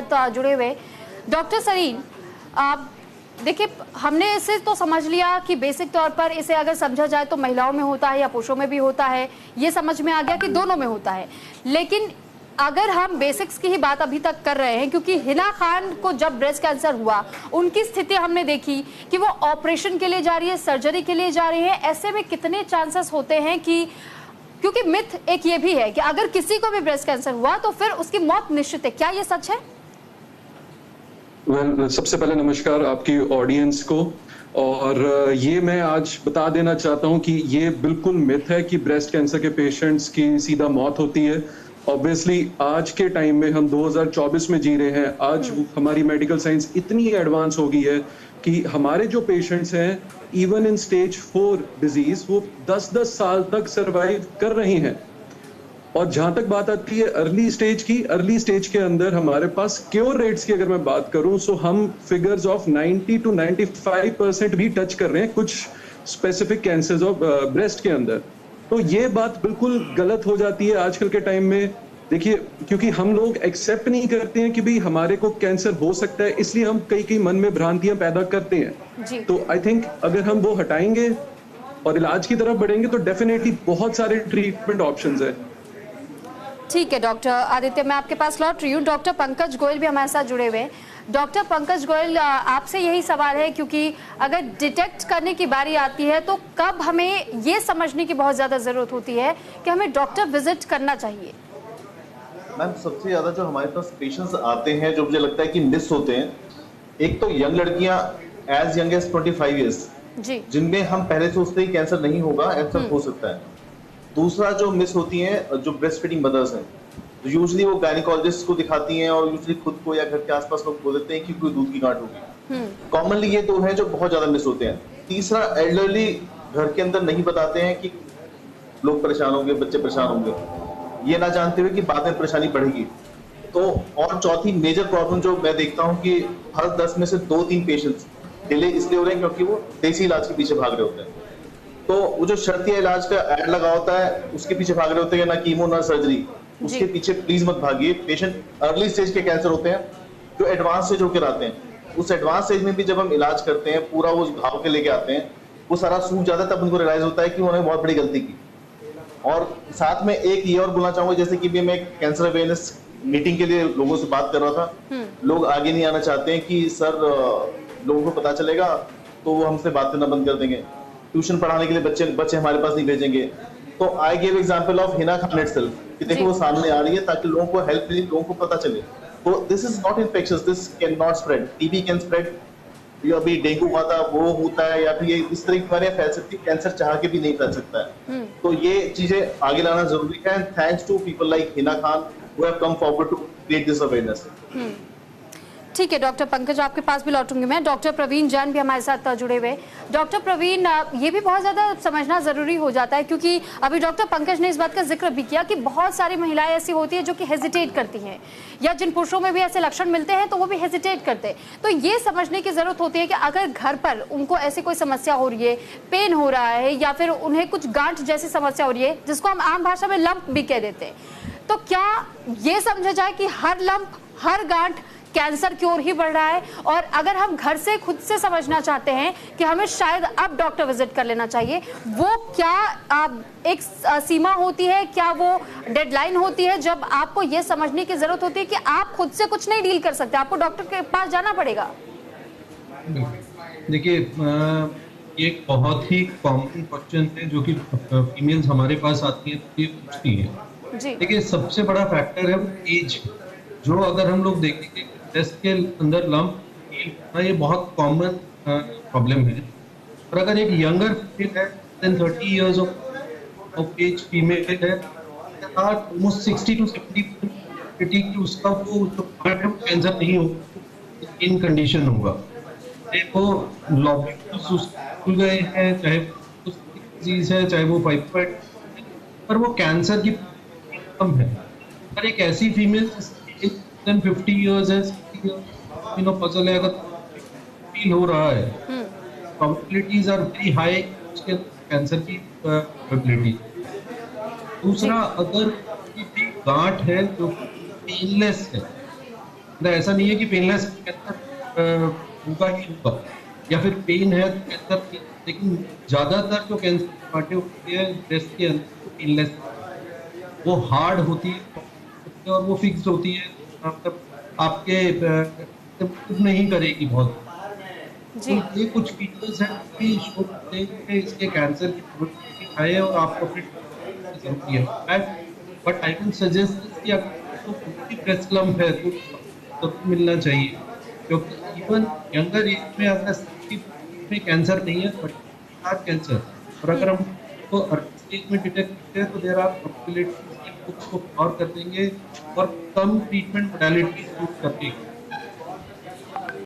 साथ जुड़े हुए डॉक्टर सरीन, आप देखिए, हमने इसे तो समझ लिया कि बेसिक तौर पर इसे अगर समझा जाए तो महिलाओं में होता है या पुरुषों में भी होता है, ये समझ में आ गया कि दोनों में होता है। लेकिन अगर हम बेसिक्स की ही बात अभी तक कर रहे हैं, क्योंकि हिना खान को जब ब्रेस्ट कैंसर हुआ उनकी स्थिति हमने देखी कि वो ऑपरेशन के लिए जा रही है, सर्जरी के लिए जा रही है, ऐसे में कितने चांसेस होते हैं कि, क्योंकि मिथ एक ये भी है कि अगर किसी को भी ब्रेस्ट कैंसर हुआ तो फिर उसकी मौत निश्चित है, क्या ये सच है? सबसे पहले नमस्कार आपकी ऑडियंस को। और ये मैं आज बता देना चाहता हूं कि ये बिल्कुल मिथ है कि ब्रेस्ट कैंसर के पेशेंट्स की सीधा मौत होती है। ऑब्वियसली आज के टाइम में हम 2024 में जी रहे हैं। आज हमारी मेडिकल साइंस इतनी एडवांस हो गई है कि हमारे जो पेशेंट्स हैं इवन इन स्टेज 4 डिजीज वो 10-10 साल तक सरवाइव कर रहे हैं। और जहां तक बात आती है अर्ली स्टेज के अंदर हमारे पास क्योर रेट्स की अगर मैं बात करूं तो हम फिगर्स ऑफ 90 to 95% भी टच कर रहे हैं कुछ स्पेसिफिक कैंसर्स ऑफ ब्रेस्ट के अंदर। तो ये बात बिल्कुल गलत हो जाती है आजकल के टाइम में। देखिए, क्योंकि हम लोग एक्सेप्ट नहीं करते हैं कि भाई हमारे को कैंसर हो सकता है, इसलिए हम कई मन में भ्रांतियां पैदा करते हैं। तो आई थिंक अगर हम वो हटाएंगे और इलाज की तरफ बढ़ेंगे तो डेफिनेटली बहुत सारे ट्रीटमेंट ऑप्शंस है। ठीक है डॉक्टर आदित्य, मैं आपके पास लौट रही हूँ। डॉक्टर पंकज गोयल भी हमारे साथ जुड़े हुए हैं। डॉक्टर पंकज गोयल, आपसे यही सवाल है, क्योंकि अगर डिटेक्ट करने की बारी आती है तो कब हमें ये समझने की बहुत ज़्यादा ज़रूरत होती है कि हमें डॉक्टर विजिट करना चाहिए? मैम, सबसे ज़्यादा जो हमारे पास पेशेंट्स आते हैं जो मुझे लगता है कि मिस होते हैं, एक तो यंग लड़कियां एज यंग एज 25 ईयर्स जिनमें हम पहले सोचते हैं कैंसर नहीं होगा, ऐसा हो सकता है। दूसरा जो मिस होती हैं जो ब्रेस्ट फीडिंग मदर्स हैं, तो यूजुअली वो गायनिकोलॉजिस्ट को दिखाती हैं और यूजुअली खुद को या घर के आसपास लोग बोल देते हैं कि कोई दूध की गांठ होगी। कॉमनली ये दो हैं जो बहुत ज्यादा मिस होते हैं। तीसरा, एल्डरली घर के अंदर नहीं बताते हैं कि लोग परेशान होंगे, बच्चे परेशान होंगे, ये ना जानते हुए कि बाद में परेशानी बढ़ेगी। तो और चौथी मेजर प्रॉब्लम जो मैं देखता हूँ कि हर 10 में से 2-3 पेशेंट्स डिले इसलिए हो रहे हैं क्योंकि वो देसी इलाज के पीछे भाग रहे होते हैं। तो वो जो शर्तिया इलाज का एड लगा होता है उसके पीछे भाग रहे होते हैं, ना कीमो ना सर्जरी, उसके पीछे प्लीज मत भागिए। पेशेंट अर्ली स्टेज के कैंसर होते हैं जो एडवांस स्टेज होकर आते हैं। उस एडवांस स्टेज में भी जब हम इलाज करते हैं, पूरा वो घाव के लेके आते हैं, वो सारा सूख जाता है, तब उनको रियलाइज होता है कि उन्होंने बहुत बड़ी गलती की। और साथ में एक ये और बोलना चाहूंगा, जैसे कि मैं कैंसर अवेयरनेस मीटिंग के लिए लोगों से बात कर रहा था, लोग आगे नहीं आना चाहते हैं कि सर लोगों को पता चलेगा तो वो हमसे बात करना बंद कर देंगे, ट्यूशन पढ़ाने के लिए बच्चे हमारे पास नहीं भेजेंगे। तो I give example of Hina Khan itself कि देखो वो सामने आ रही है ताकि लोगों को हेल्प मिले, लोगों को पता चले। तो this is not infectious, this can not spread, TB can spread, या अभी डेंगू हुआ था वो होता है, या फिर ये इस तरह की बीमारियां फैल सकती है, कैंसर चाह के भी नहीं फैल सकता है। तो ये चीजें आगे लाना जरूरी है, and thanks to people like Hina Khan who have come forward to create this awareness. ठीक है डॉक्टर पंकज, आपके पास भी लौटूंगी मैं। डॉक्टर प्रवीण जैन भी हमारे साथ जुड़े हुए। डॉक्टर प्रवीण, ये भी बहुत ज़्यादा समझना ज़रूरी हो जाता है, क्योंकि अभी डॉक्टर पंकज ने इस बात का जिक्र भी किया कि बहुत सारी महिलाएं ऐसी होती है जो कि हेजिटेट करती हैं, या जिन पुरुषों में भी ऐसे लक्षण मिलते हैं तो वो भी हेजिटेट करते हैं। तो ये समझने की ज़रूरत होती है कि अगर घर पर उनको ऐसी कोई समस्या हो रही है, पेन हो रहा है, या फिर उन्हें कुछ गांठ जैसी समस्या हो रही है जिसको हम आम भाषा में लंप भी कह देते हैं, तो क्या ये समझा जाए कि हर लंप, हर गांठ कैंसर की ओर ही बढ़ रहा है? और अगर हम घर से खुद से समझना चाहते हैं कि हमें शायद अब डॉक्टर विजिट कर लेना चाहिए, वो क्या एक सीमा होती है, क्या वो डेडलाइन होती है जब आपको ये समझने की जरूरत होती है कि आप खुद से कुछ नहीं डील कर सकते, आपको डॉक्टर के पास जाना पड़ेगा? देखिए, ये एक बहुत ही कॉमन क्वेश्चन है जो कि फीमेल्स हमारे पास आती है तो ये पूछती है। देखिए, सबसे बड़ा फैक्टर है एज। जो अगर हम लोग देखेंगे ब्रेस्ट के अंदर लंप, ये बहुत कॉमन प्रॉब्लम है। और अगर एक यंगर फीमेल है, 30 इयर्स ऑफ एज फीमेल है, ऑलमोस्ट 60 to 70% कि उसका वो कैंसर नहीं होगा, इन कंडीशन होगा। वो लॉब्यूल्स खुल गए हैं, चाहे डिजीज है, चाहे वो फाइब्रॉइड, पर वो कैंसर की कम है। पर एक ऐसी फीमेल 50 इयर्स है, पजल है, अगर फील हो रहा है, प्रोबेबिलिटीज आर वेरी हाई उसके कैंसर की प्रोबेबिलिटी। दूसरा, अगर गांठ है जो पेनलेस है, मतलब ऐसा नहीं है कि पेनलेस कैंसर होगा ही होगा, या फिर पेन है तो कैंसर, लेकिन ज्यादातर जो कैंसर पार्टी होती है ब्रेस्ट के अंदर पेनलेस, वो हार्ड होती है और वो फिक्स होती है, मतलब आपके नहीं करेगी बहुत। जी। तो ये कुछ फीचर्स हैं कि शो करते हैं कि इसके कैंसर की प्रोबेबिलिटी हाई है और आपको फिर जरूरी है। बट आई कैन सजेस्ट कि अगर तो ब्रेस्ट लम्प है तो मिलना चाहिए, क्योंकि इवन यंगर एज में अगर में कैंसर नहीं है बट कैंसर, और अगर हम तो अर्ली स्टेज में डिटेक्ट करते हैं तो देर आर पॉसिबिलिटीज को और कर देंगे और कम ट्रीटमेंट मोडालिटीज यूज करके